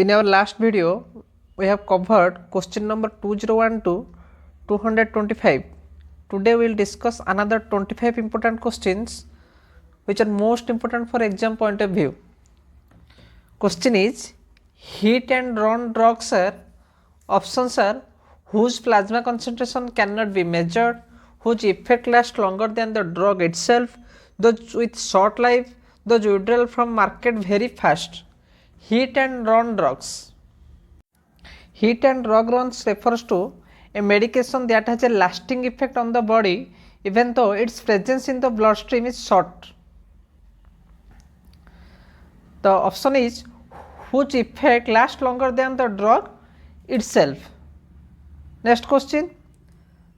In our last video, we have covered question number 201 to 225. Today we will discuss another 25 important questions which are most important for exam point of view. Question is, hit and run drugs are, options are whose plasma concentration cannot be measured, whose effect lasts longer than the drug itself, those with short life, those withdrawal from market very fast. Hit and run drugs. Hit and run drugs refers to a medication that has a lasting effect on the body even though its presence in the bloodstream is short. The option is whose effect lasts longer than the drug itself. Next question.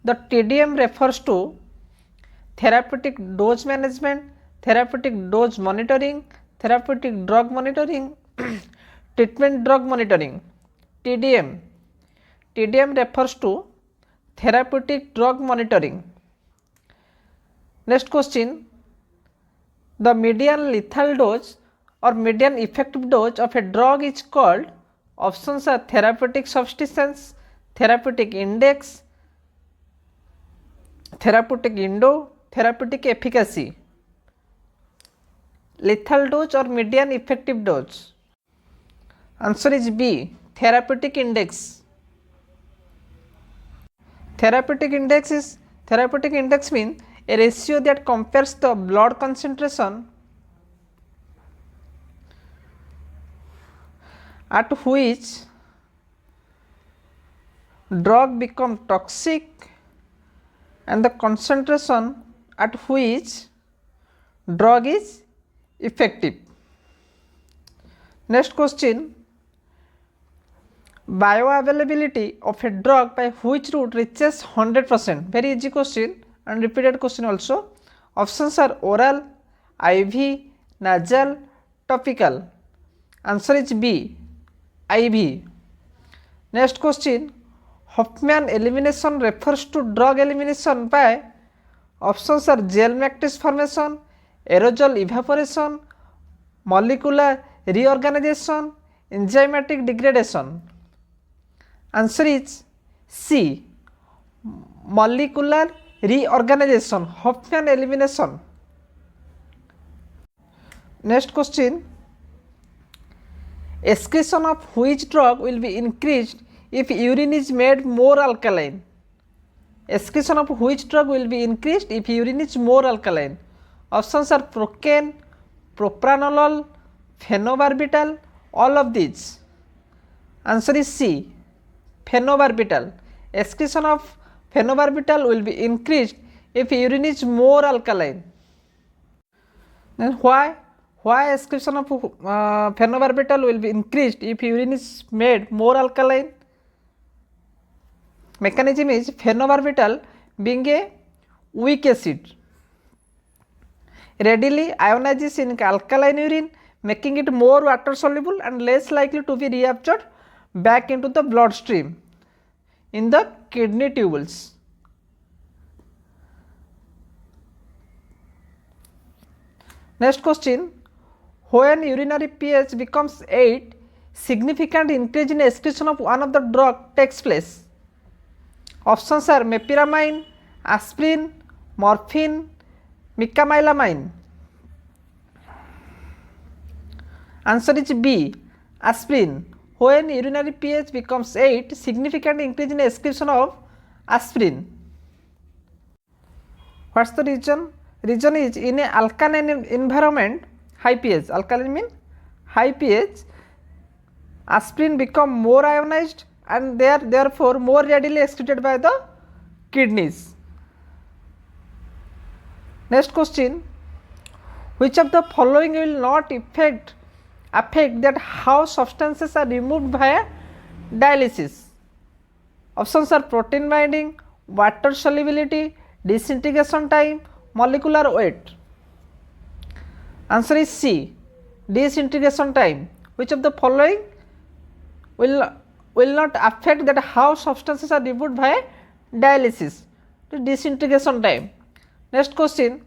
The TDM refers to therapeutic dose management, therapeutic dose monitoring, therapeutic drug monitoring, treatment drug monitoring. TDM. TDM refers to therapeutic drug monitoring. Next question. The median lethal dose or median effective dose of a drug is called, options are therapeutic substance, therapeutic index, therapeutic window, therapeutic efficacy. Lethal dose or median effective dose. Answer is B, therapeutic index. Therapeutic index means a ratio that compares the blood concentration at which drug become toxic and the concentration at which drug is effective. Next question. Bioavailability of a drug by which route reaches 100%. Very easy question and repeated question also. Options are oral, IV, nasal, topical. Answer is B, IV. Next question. Hoffman elimination refers to drug elimination by, options are gel matrix formation, aerosol evaporation, molecular reorganization, enzymatic degradation. Answer is C, molecular reorganization, Hoffman elimination. Next question. Excretion of which drug will be increased if urine is made more alkaline? Excretion of which drug will be increased if urine is more alkaline? Options are procaine, propranolol, phenobarbital, all of these. Answer is C, phenobarbital. Excretion of phenobarbital will be increased if urine is more alkaline. Then why excretion of phenobarbital will be increased if urine is made more alkaline? Mechanism is phenobarbital being a weak acid readily ionizes in alkaline urine, making it more water soluble and less likely to be reabsorbed back into the bloodstream in the kidney tubules. Next question. When urinary pH becomes 8, significant increase in excretion of one of the drug takes place. Options are mepiramine, aspirin, morphine, mecamylamine. Answer is B, aspirin. When urinary pH becomes 8, significant increase in excretion of aspirin. What's the reason? Reason is in an alkaline environment, high pH, alkaline means high pH, aspirin become more ionized and they are therefore more readily excreted by the kidneys. Next question. Which of the following will not affect that how substances are removed via dialysis? Options are protein binding, water solubility, disintegration time, molecular weight. Answer is C, disintegration time. Which of the following will not affect that how substances are removed via dialysis? The disintegration time. Next question.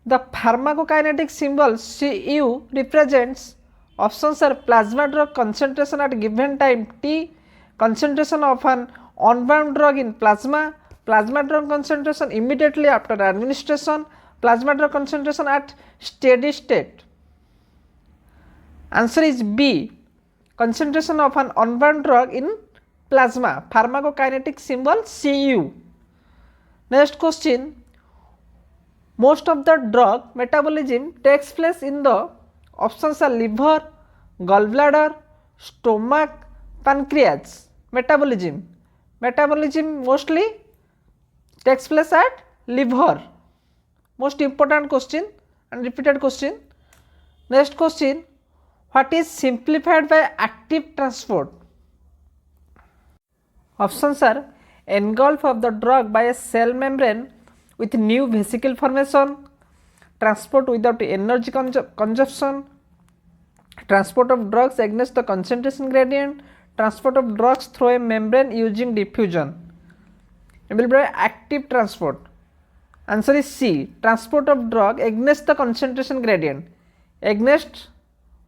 The pharmacokinetic symbol Cu represents, Options are plasma drug concentration at given time t, concentration of an unbound drug in plasma, plasma drug concentration immediately after administration, plasma drug concentration at steady state. Answer is B, concentration of an unbound drug in plasma, pharmacokinetic symbol Cu. Next question, most of the drug metabolism takes place in the options are liver, gallbladder, stomach, pancreas. Metabolism mostly takes place at liver. Most important question and repeated question. Next question, what is simplified by active transport? Options are engulf of the drug by a cell membrane with new vesicle formation, transport without energy consumption, transport of drugs against the concentration gradient, transport of drugs through a membrane using diffusion. It will be active transport. Answer is C, transport of drug against the concentration gradient. Against,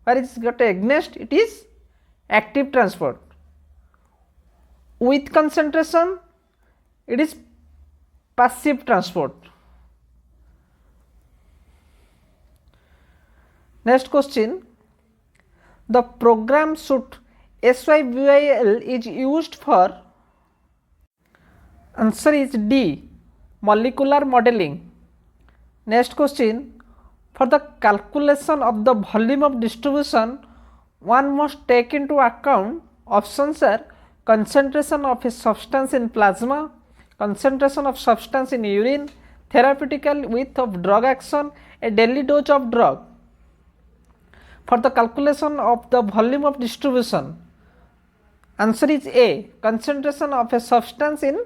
where is got against, it is active transport. With concentration, it is passive transport. Next question, the program suit SYBYL is used for. Answer is D, molecular modeling. Next question, for the calculation of the volume of distribution, one must take into account options are concentration of a substance in plasma, concentration of substance in urine, therapeutical width of drug action, a daily dose of drug. For the calculation of the volume of distribution, answer is A, concentration of a substance in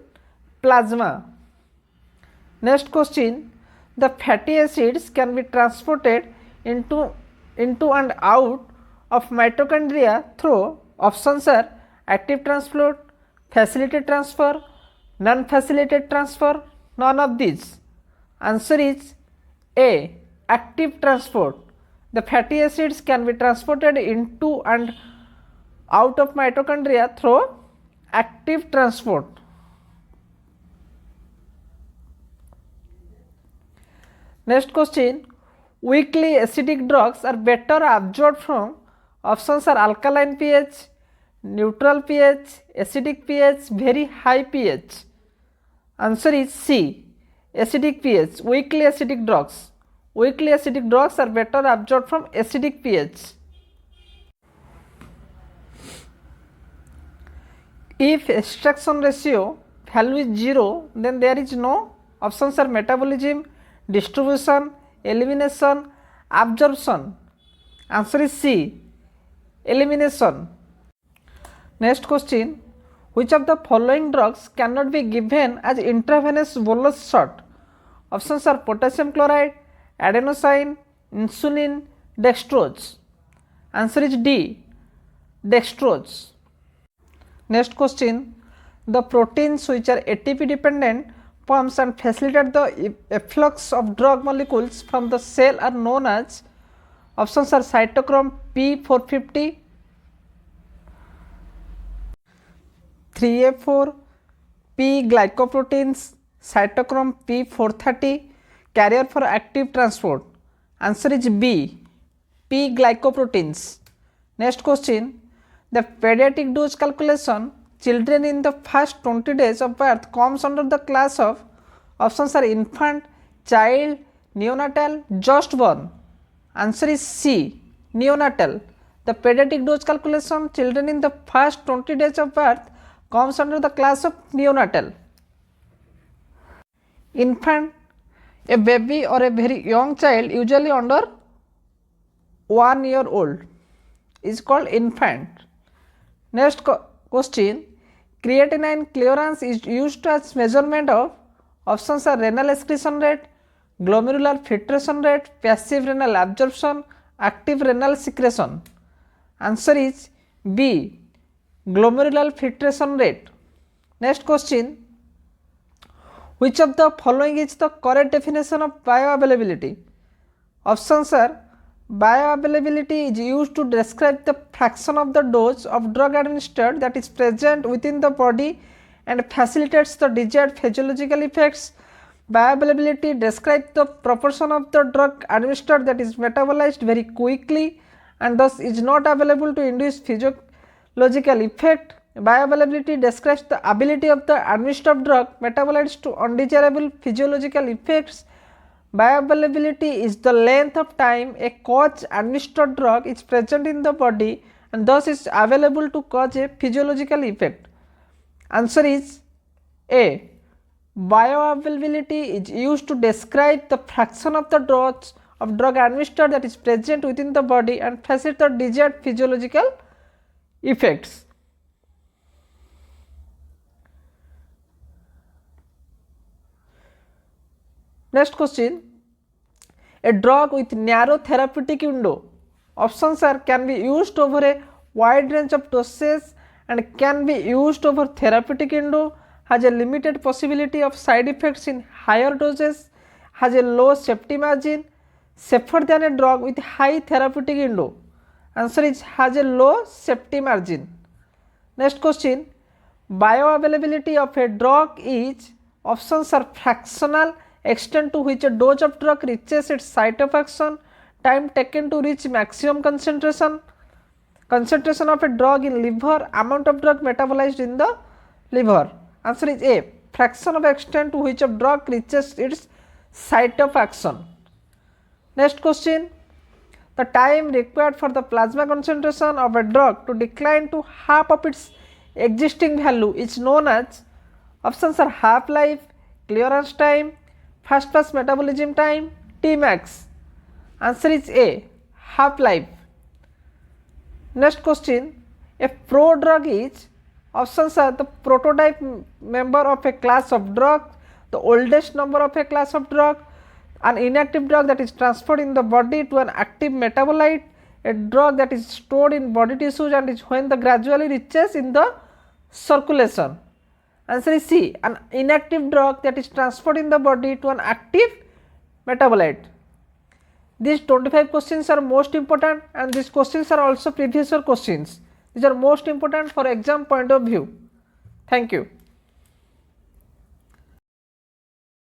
plasma. Next question, the fatty acids can be transported into and out of mitochondria through options are active transport, facilitated transfer, non-facilitated transfer, none of these. Answer is A, active transport. The fatty acids can be transported into and out of mitochondria through active transport. Next question, weakly acidic drugs are better absorbed from options are alkaline pH, neutral pH, acidic pH, very high pH. Answer is C, acidic pH. Weakly acidic drugs are better absorbed from acidic pH. If extraction ratio value is 0, then there is no options are metabolism, distribution, elimination, absorption. Answer is C, elimination. Next question, which of the following drugs cannot be given as intravenous bolus shot? Options are potassium chloride, adenosine, insulin, dextrose. Answer is D, dextrose. Next question, the proteins which are ATP dependent pumps and facilitate the efflux of drug molecules from the cell are known as. Options are cytochrome P450, 3A4, P glycoproteins, cytochrome P430, carrier for active transport. Answer is B, P glycoproteins. Next question, the pediatric dose calculation, children in the first 20 days of birth comes under the class of. Options are infant, child, neonatal, just born. Answer is C, neonatal. The pediatric dose calculation, children in the first 20 days of birth comes under the class of neonatal. Infant, a baby or a very young child usually under 1 year old is called infant. Next question, creatinine clearance is used as measurement of. Options are renal excretion rate, glomerular filtration rate, passive renal absorption, active renal secretion. Answer is B, glomerular filtration rate. Next question, which of the following is the correct definition of bioavailability? Options are Bioavailability is used to describe the fraction of the dose of drug administered that is present within the body and facilitates the desired physiological effects. Bioavailability describes the proportion of the drug administered that is metabolized very quickly and thus is not available to induce physiological effect. Bioavailability describes the ability of the administered drug metabolites to undesirable physiological effects. Bioavailability is the length of time a cause administered drug is present in the body and thus is available to cause a physiological effect. Answer is A. Bioavailability is used to describe the fraction of the dose of drug administered that is present within the body and facilitate the desired physiological effects. Next question, a drug with narrow therapeutic window. Options are can be used over a wide range of doses and can be used over therapeutic window, has a limited possibility of side effects in higher doses, has a low safety margin, safer than a drug with high therapeutic window. Answer is has a low safety margin. Next question, bioavailability of a drug is, options are fractional, extent to which a dose of drug reaches its site of action, time taken to reach maximum concentration, concentration of a drug in liver, amount of drug metabolized in the liver. Answer is A. Fraction of extent to which a drug reaches its site of action. Next question, the time required for the plasma concentration of a drug to decline to half of its existing value is known as, options are half life, clearance time, first pass metabolism time, Tmax. Answer is A. Half life. Next question, a prodrug is, options are the prototype member of a class of drug, the oldest number of a class of drug, an inactive drug that is transferred in the body to an active metabolite, a drug that is stored in body tissues and is when the gradually reaches in the circulation. Answer is C. An inactive drug that is transferred in the body to an active metabolite. These 25 questions are most important and these questions are also previous year questions. These are most important for exam point of view. Thank you.